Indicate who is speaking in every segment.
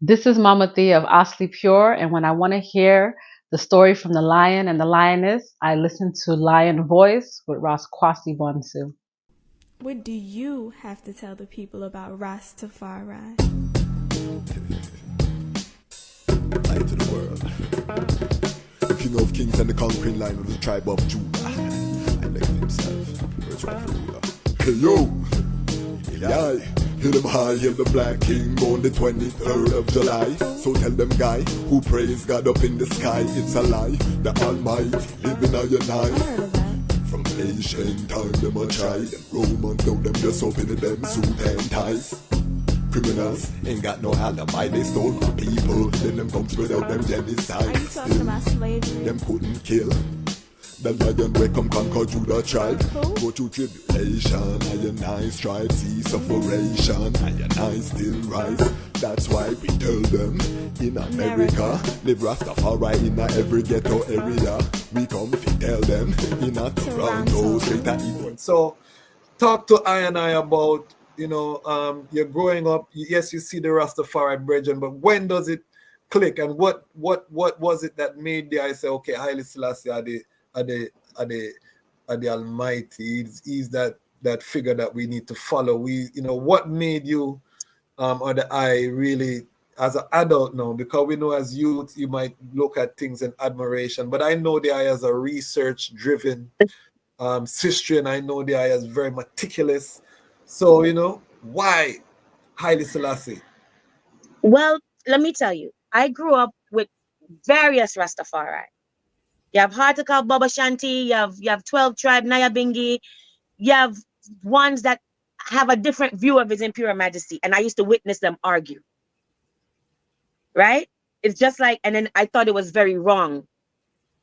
Speaker 1: This is Mama Thea of Asli Pure, and when I want to hear the story from the lion and the lioness, I listen to Lion Voice with Ras Bonsu.
Speaker 2: What do you have to tell the people about Ras Tafari?
Speaker 3: Light to the world. The king of kings and the conquering lion of the tribe of Judah. I left himself. Where's my ruler? Hey yo! Yeah. Hail him high, hail the black king, born the 23rd of July. So tell them guy, who praise God up in the sky, it's a lie. The Almighty living on your
Speaker 2: I
Speaker 3: night.
Speaker 2: heard of that.
Speaker 3: From ancient time them a try. Them Romans know them just open them suit and ties. Criminals ain't got no alibi, they stole my people. Then them come without them genocide.
Speaker 2: Are you talking about slavery?
Speaker 3: Them couldn't kill the lion where come conquer Judah tribe. Go through tribulation, I and I strive, see sufferation, I and I still rise. That's why we tell them in America, live Rastafari in every ghetto area. We come to tell them in a Toronto, straight at England.
Speaker 4: So talk to I and I about, you're growing up, yes, you see the Rastafari brethren, but when does it click, and what was it that made the I say, okay, Haile Selassie are the Almighty? He's that figure that we need to follow. What made you or the I really as an adult now? Because we know as youth you might look at things in admiration, but I know the I as a research driven sister, and I know the I as very meticulous. So why Haile Selassie?
Speaker 5: Well, let me tell you, I grew up with various Rastafari. You have Hartika, Baba Shanti, you have 12 tribe, Nyabingi, you have ones that have a different view of His Imperial Majesty, and I used to witness them argue. Right? It's just like, and then I thought it was very wrong.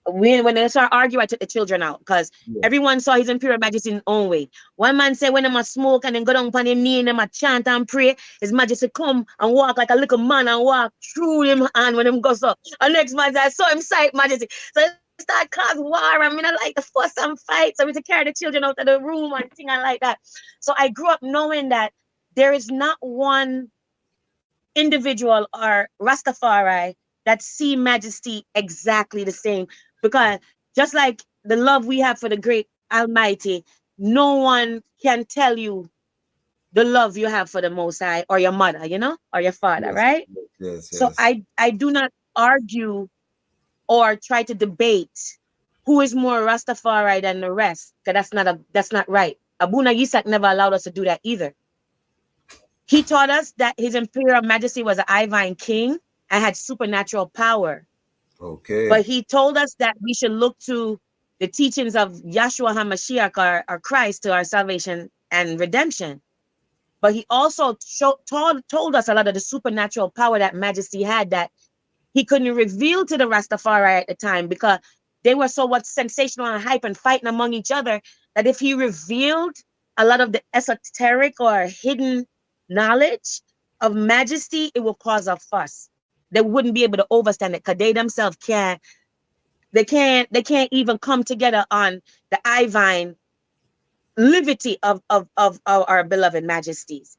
Speaker 5: When they start arguing, I took the children out because everyone saw His Imperial Majesty in his own way. One man said when them a smoke and then go down on him knee and them a chant and pray, His Majesty come and walk like a little man and walk through him hand when him goes up. And next man said, I saw him sight Majesty. So it start cause war. I mean, I like the fuss and fight. So we to carry the children out of the room and thing and like that. So I grew up knowing that there is not one individual or Rastafari that see Majesty exactly the same. Because just like the love we have for the great Almighty, no one can tell you the love you have for the Most High or your mother, or your father, right?
Speaker 4: Yes.
Speaker 5: So I do not argue or try to debate who is more Rastafari than the rest, because that's not right. Abuna Yesehaq never allowed us to do that either. He taught us that His Imperial Majesty was an Ivine king and had supernatural power.
Speaker 4: Okay.
Speaker 5: But he told us that we should look to the teachings of Yahshua HaMashiach, our Christ, to our salvation and redemption. But he also told us a lot of the supernatural power that Majesty had that he couldn't reveal to the Rastafari at the time, because they were so sensational and hype and fighting among each other that if he revealed a lot of the esoteric or hidden knowledge of Majesty, it will cause a fuss. They wouldn't be able to overstand it because they themselves can't even come together on the Ivine liberty of our beloved Majesties.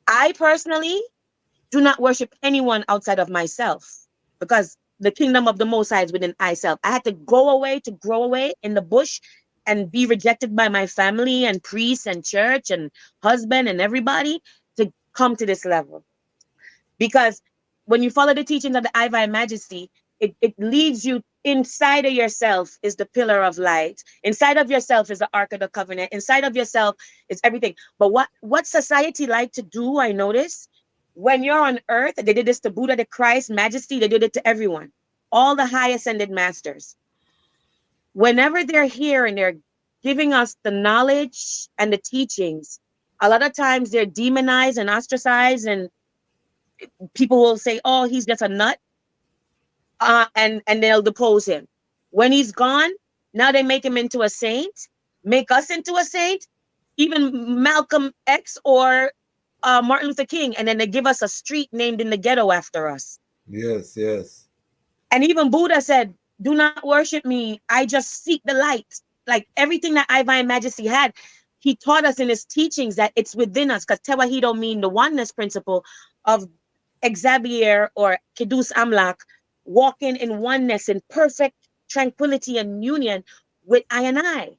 Speaker 5: I personally do not worship anyone outside of myself, because the kingdom of the Most High is within myself. I had to grow away in the bush and be rejected by my family and priests and church and husband and everybody to come to this level. Because when you follow the teachings of the Ivine Majesty, it leads you inside of yourself is the pillar of light. Inside of yourself is the Ark of the Covenant. Inside of yourself is everything. But what society like to do, I notice, when you're on earth, they did this to Buddha, the Christ, Majesty, they did it to everyone. All the high ascended masters. Whenever they're here and they're giving us the knowledge and the teachings, a lot of times they're demonized and ostracized, and people will say, oh, he's just a nut, and they'll depose him. When he's gone, now they make him into a saint, make us into a saint, even Malcolm X or Martin Luther King, and then they give us a street named in the ghetto after us.
Speaker 4: Yes.
Speaker 5: And even Buddha said, do not worship me, I just seek the light. Like everything that Ivine Majesty had, he taught us in his teachings that it's within us, because Tewahedo mean the oneness principle of Xavier or Kidus Amlak walking in oneness in perfect tranquility and union with I and I.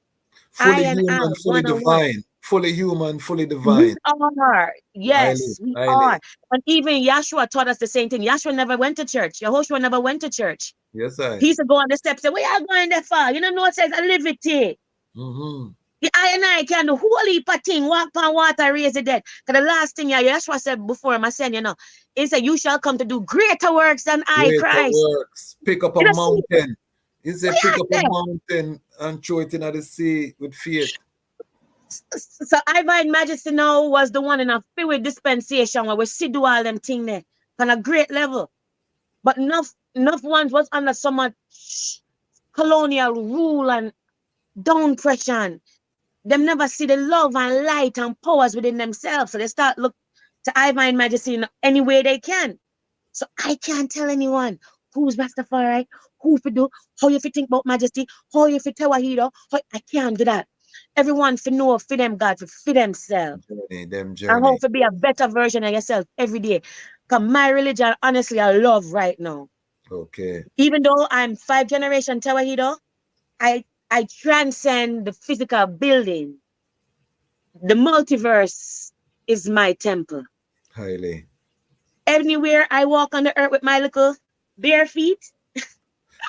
Speaker 5: I
Speaker 4: Fully
Speaker 5: and I,
Speaker 4: human, fully
Speaker 5: one on one.
Speaker 4: divine. Fully human, fully
Speaker 5: We
Speaker 4: divine.
Speaker 5: are.
Speaker 4: Highly,
Speaker 5: Yes, we
Speaker 4: highly.
Speaker 5: are. And even Yahshua taught us the same thing. Yahshua never went to church. Yahushua never went to church.
Speaker 4: Yes, I.
Speaker 5: He used to go on the steps and say, where you going there for? You know what says a liberty.
Speaker 4: Mm-hmm.
Speaker 5: The I and I can do whole heap of thing, walk on water, raise the dead. Because the last thing Yahshua said before him, I said, he said, you shall come to do greater works than I,
Speaker 4: Greater
Speaker 5: Christ.
Speaker 4: works. Pick up a
Speaker 5: You know, see,
Speaker 4: mountain. He said,
Speaker 5: we
Speaker 4: pick
Speaker 5: are
Speaker 4: up a
Speaker 5: there.
Speaker 4: mountain and throw it into the sea with faith.
Speaker 5: So Divine Majesty now was the one in a fluid dispensation where we see do all them thing there on a great level. But enough ones was under so much colonial rule and down pressure. Them never see the love and light and powers within themselves. So they start look to Divine Majesty in any way they can. So I can't tell anyone who's Rastafari, who to do, how you think about Majesty, how you tell Wahido. I can't do that. Everyone for know for them God, for themselves.
Speaker 4: Them
Speaker 5: And
Speaker 4: journey.
Speaker 5: how to be a better version of yourself every day. Because my religion, honestly, I love right now.
Speaker 4: Okay.
Speaker 5: Even though I'm 5th generation Tawahido, I transcend the physical building. The multiverse is my temple.
Speaker 4: Highly.
Speaker 5: Anywhere I walk on the earth with my little bare feet.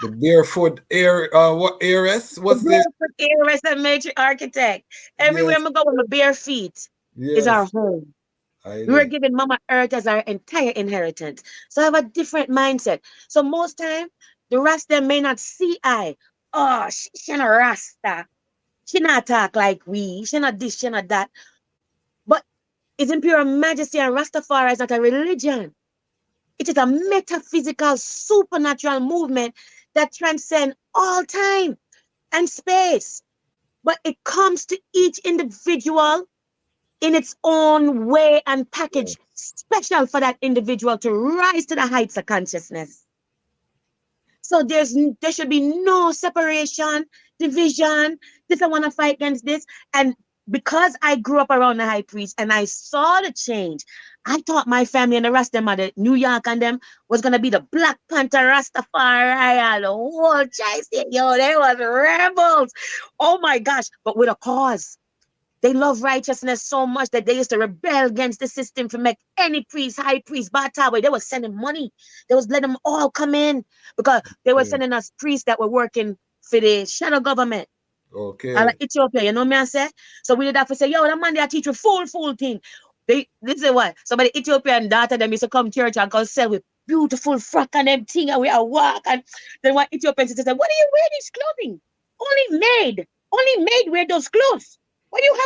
Speaker 4: The barefoot air, what heiress? What's
Speaker 5: The
Speaker 4: this?
Speaker 5: barefoot heiress and major architect. Everywhere
Speaker 4: Yes.
Speaker 5: I go with my bare feet is our
Speaker 4: Yes.
Speaker 5: home.
Speaker 4: Highly.
Speaker 5: We're giving Mama Earth as our entire inheritance. So I have a different mindset. So most time, the Rasta may not see I. Oh, she not Rasta. She not talk like we. She not this, she not that. But it's Imperial Majesty and Rastafari is not a religion. It is a metaphysical, supernatural movement that transcends all time and space. But it comes to each individual in its own way and package, special for that individual to rise to the heights of consciousness. So there should be no separation, division. This I want to fight against this. And because I grew up around the high priest and I saw the change, I thought my family and the rest of them, the New York and them, was gonna be the Black Panther Rastafari and the whole choice. Yo, they was rebels. Oh my gosh, but with a cause. They love righteousness so much that they used to rebel against the system to make any priest, high priest, Batawe. They were sending money. They was letting them all come in because they were sending us priests that were working for the shadow government.
Speaker 4: Okay.
Speaker 5: Like Ethiopia, you know me I say? So we did have to say, yo, that man they teach you full thing. This is what? Somebody Ethiopian daughter them used to come to church and go sell with beautiful frock and them thing and we are walk. And then what Ethiopians said, what do you wear this clothing? Only maid wear those clothes. When you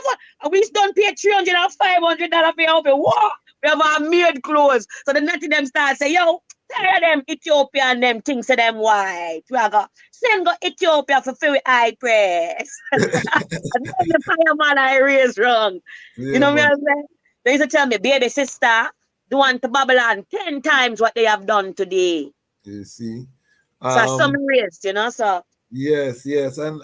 Speaker 5: have we don't pay $300 or $500 for your outfit. What? We have our maid clothes. So the natty them start say, yo, tell them Ethiopian them things to them white. We are go send go Ethiopia for free high press. And then the fireman I raised wrong.
Speaker 4: Yeah,
Speaker 5: you know what I'm saying? They used to tell me, baby sister, do want to Babylon 10 times what they have done today.
Speaker 4: You see?
Speaker 5: So some raised, so.
Speaker 4: Yes, and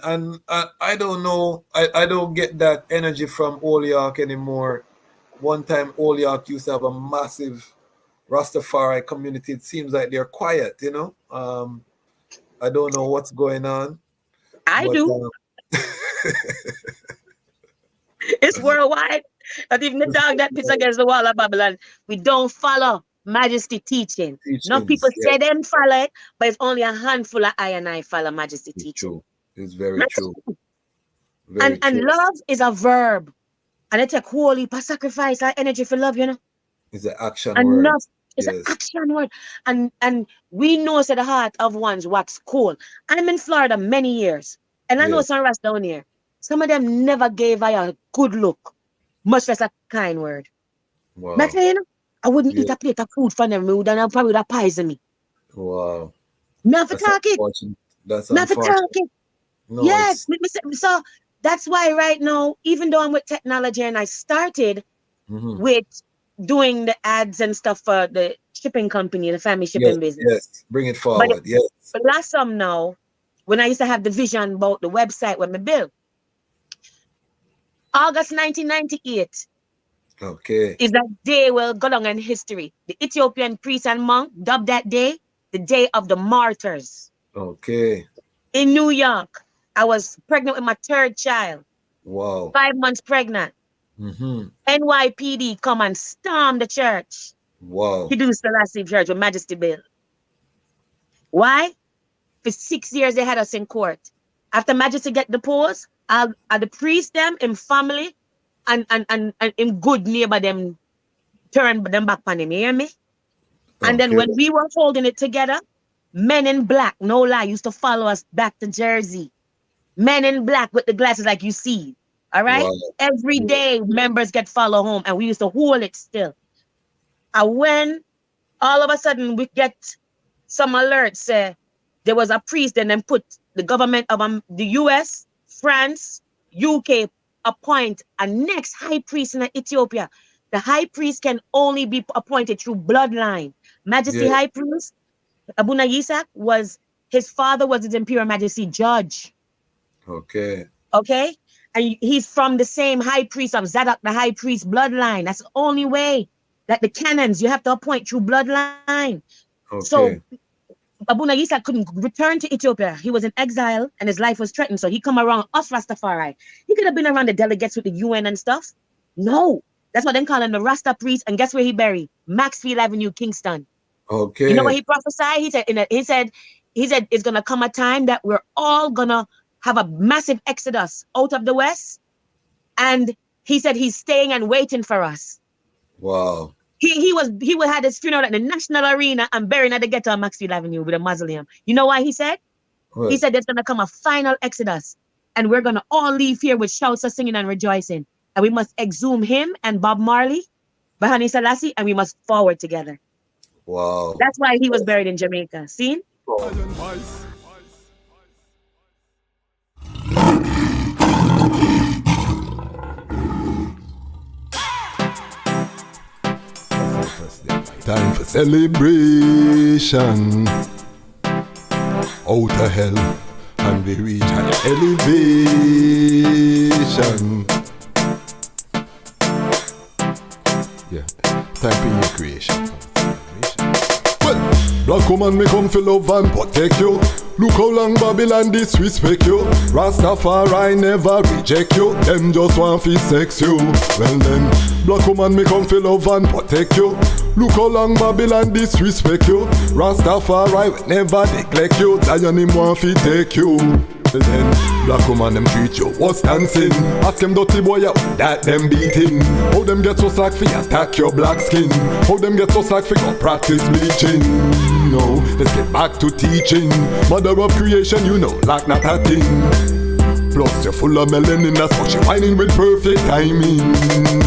Speaker 4: I don't know. I don't get that energy from Old York anymore. One time Old York used to have a massive Rastafari community. It seems like they're quiet, I don't know what's going on.
Speaker 5: I do. It's worldwide. But even the dog that pits against the wall of Babylon, we don't follow Majesty teaching. No people say them follow it, but it's only a handful of I and I follow Majesty teaching.
Speaker 4: True. It's very true.
Speaker 5: And love is a verb. And it take whole heap of sacrifice and energy for love,
Speaker 4: It's an action word.
Speaker 5: It's an action word. And we know the heart of one's wax cold. I'm in Florida many years. And I know some rest down here. Some of them never gave I a good look, much less a kind word.
Speaker 4: Wow.
Speaker 5: But I wouldn't eat a plate of food from them, and I probably would poison me.
Speaker 4: Wow.
Speaker 5: Not for talking.
Speaker 4: That's
Speaker 5: not for talking.
Speaker 4: No,
Speaker 5: yes. So that's why right now, even though I'm with technology and I started with doing the ads and stuff for the shipping company, the family shipping business.
Speaker 4: Yes, bring it forward.
Speaker 5: But last time now, when I used to have the vision about the website when I built, August 1998,
Speaker 4: Okay.
Speaker 5: Is that day will go down in history. The Ethiopian priest and monk dubbed that day the Day of the Martyrs.
Speaker 4: Okay.
Speaker 5: In New York, I was pregnant with my 3rd child.
Speaker 4: Wow.
Speaker 5: 5 months pregnant.
Speaker 4: Mm-hmm.
Speaker 5: NYPD come and storm the church.
Speaker 4: Wow.
Speaker 5: Does Selassie Church with Majesty Bill. Why? For 6 years they had us in court. After Majesty get deposed, the priest them in family and in good neighbor them turn them back on him. You hear me? And then when we were holding it together, men in black, no lie, used to follow us back to Jersey. Men in black with the glasses like you see. All right?
Speaker 4: Wow.
Speaker 5: Every day members get follow home and we used to hold it still. And when all of a sudden we get some alerts say there was a priest and then put the government of the US, France, UK appoint a next high priest in Ethiopia. The high priest can only be appointed through bloodline. Majesty High Priest, Abuna Yesehaq, his father was his Imperial Majesty Judge.
Speaker 4: Okay.
Speaker 5: Okay? And he's from the same high priest of Zadok, the high priest bloodline. That's the only way that the canons, you have to appoint through bloodline.
Speaker 4: Okay.
Speaker 5: So Abuna Yesehaq couldn't return to Ethiopia. He was in exile and his life was threatened. So he come around us Rastafari. He could have been around the delegates with the UN and stuff. No. That's what they call him the Rasta priest. And guess where he buried? Maxfield Avenue, Kingston.
Speaker 4: Okay.
Speaker 5: You know what he prophesied? He said it's gonna come a time that we're all gonna have a massive exodus out of the West. And he said he's staying and waiting for us.
Speaker 4: Wow.
Speaker 5: He would have his funeral at the National Arena and buried at the ghetto on Maxfield Avenue with a mausoleum. You know why he said?
Speaker 4: What?
Speaker 5: He said there's gonna come a final exodus, and we're gonna all leave here with shouts of singing and rejoicing. And we must exhume him and Bob Marley, Haile Selassie, and we must forward together.
Speaker 4: Wow.
Speaker 5: That's why he was buried in Jamaica. See?
Speaker 3: Time for celebration. Out of hell, and we reach high elevation. Yeah, time for your creation. Well, black woman, me come for love and protect you. Look how long Babylon disrespect you. Rastafari never reject you. Them just want to sex you. Well then, black woman, me come for love and protect you. Look how long Babylon disrespect you. Rastafari will never neglect you. Lion him want to take you. Well then, black woman them treat you worse than sin. Ask them dirty boy how that them beating. How them get so slack for attack your black skin. How them get so slack for go practice bleaching. No, let's get back to teaching. Mother of creation, you know, like not a thing. Plus you're full of melanin, that's why she whining with perfect timing.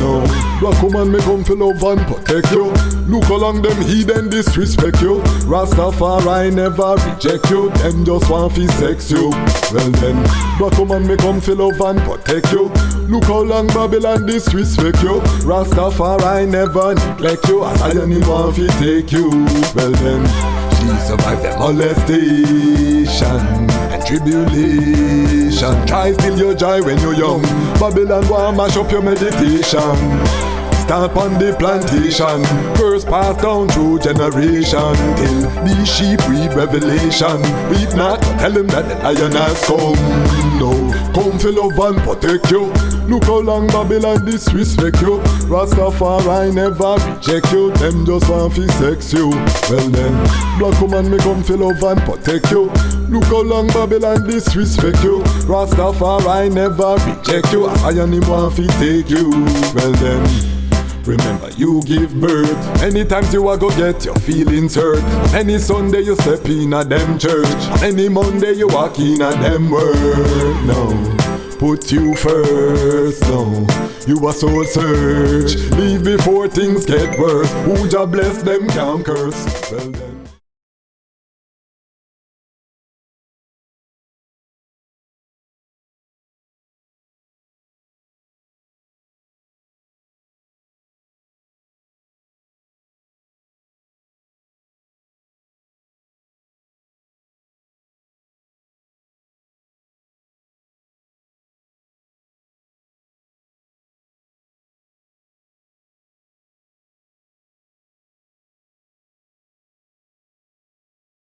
Speaker 3: No, black woman may come for love and protect you. Look along them heathen disrespect you. Rastafari never reject you. Them just want to sex you. Well then, black woman may come for love and protect you. Look how long Babylon disrespect you. Rastafari never neglect you. As I only want to take you. Well then, she survived the molestation and tribulation. Try steal your joy when you're young. Babylon want mash up your meditation. Stamp on the plantation. Curse passed down through generation. Till these sheep read revelation. Weep not, tell him that the lion has come. No, come for love and protect you. Look how long Babylon disrespect you. Rastafari never reject you. Them just want to sex you. Well then, black woman may come for love and protect you. Look how long Babylon disrespect you. Rastafari never reject you. I only want to take you. Well then, remember you give birth. Many times you a go get your feelings hurt. Any Sunday you step in a them church. Any Monday you walk in a them work. No, put you first. No, you a soul search. Leave before things get worse. Who just bless them can't curse. Well then.